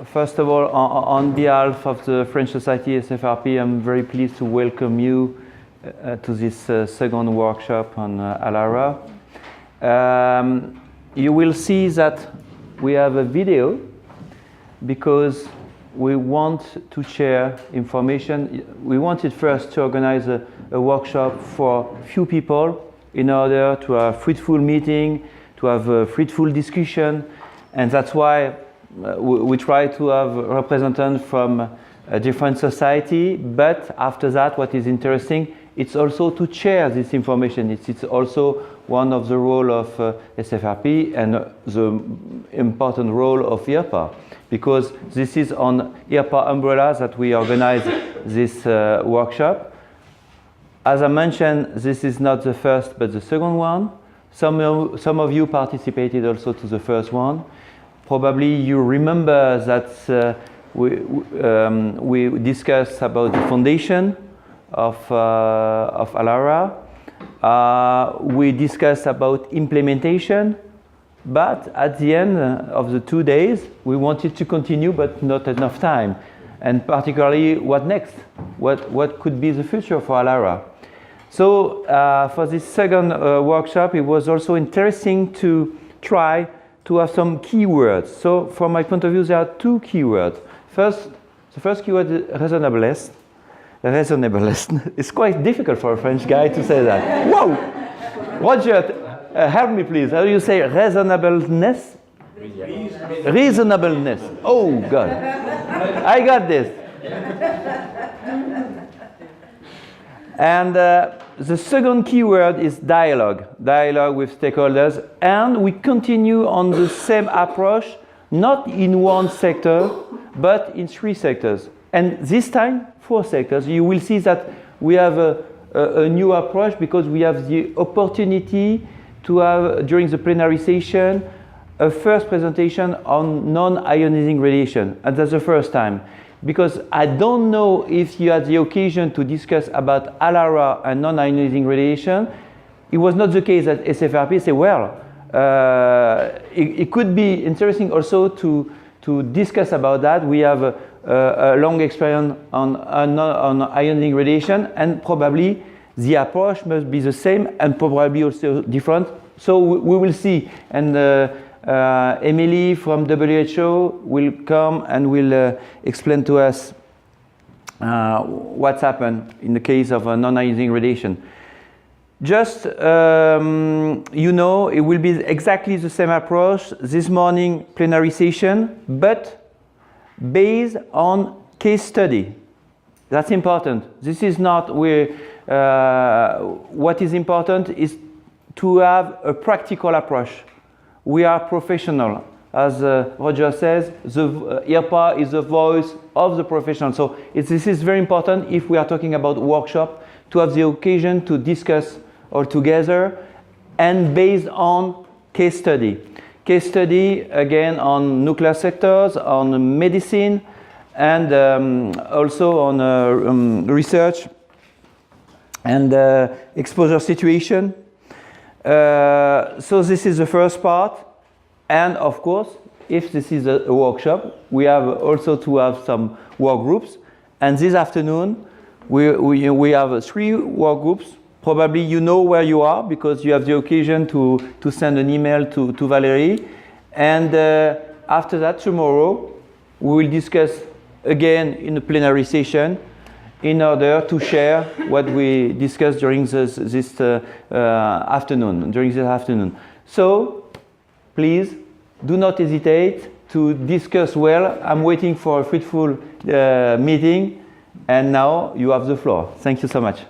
First of all, on behalf of the French Society SFRP, I'm very pleased to welcome you to this second workshop on ALARA. You will see that we have a video because we want to share information. We wanted first to organize a workshop for few people in order to have a fruitful meeting, to have a fruitful discussion, and that's why we try to have representatives from a different society. But after that, what is interesting, it's also to share this information. It's also one of the role of SFRP and the important role of IRPA, because this is on IRPA umbrella that we organize this workshop. As I mentioned, this is not the first but the second one. Some of you participated also to the first one. Probably you remember that we discussed about the foundation of ALARA. We discussed about implementation, but at the end of the 2 days, we wanted to continue, but not enough time. And particularly, what next? What could be the future for ALARA? So for this second workshop, it was also interesting to try to have some keywords. So from my point of view, there are two keywords. First, the first keyword is reasonableness. Reasonableness. It's quite difficult for a French guy to say that. Whoa! Roger, help me please. How do you say reasonableness? Reasonableness. Oh God. I got this. And the second keyword is dialogue. Dialogue with stakeholders. And we continue on the same approach, not in one sector, but in 3 sectors. And this time, 4 sectors. You will see that we have a new approach because we have the opportunity to have, during the plenary session, a first presentation on non-ionizing radiation. And that's the first time. Because I don't know if you had the occasion to discuss about ALARA and non-ionizing radiation. It was not the case at SFRP. Say, well, it could be interesting also to discuss about that. We have a long experience on ionizing radiation, and probably the approach must be the same and probably also different. So we will see. And Emily from WHO will come and will explain to us what's happened in the case of non-ionizing radiation. Just, you know, it will be exactly the same approach this morning plenary session, but based on case study. That's important. This is not where, what is important is to have a practical approach. We are professional. As Roger says, the IRPA is the voice of the professional. So this is very important if we are talking about workshop, to have the occasion to discuss all together and based on case study. Case study, again, on nuclear sectors, on medicine, and also on research and exposure situation. So this is the first part. And of course, if this is a workshop, we have also to have some work groups. And this afternoon, we have 3 work groups. Probably you know where you are because you have the occasion to send an email to Valérie. And after that, tomorrow, we will discuss again in the plenary session in order to share what we discussed during this afternoon. So, please, do not hesitate to discuss well. I'm waiting for a fruitful meeting. And now you have the floor. Thank you so much.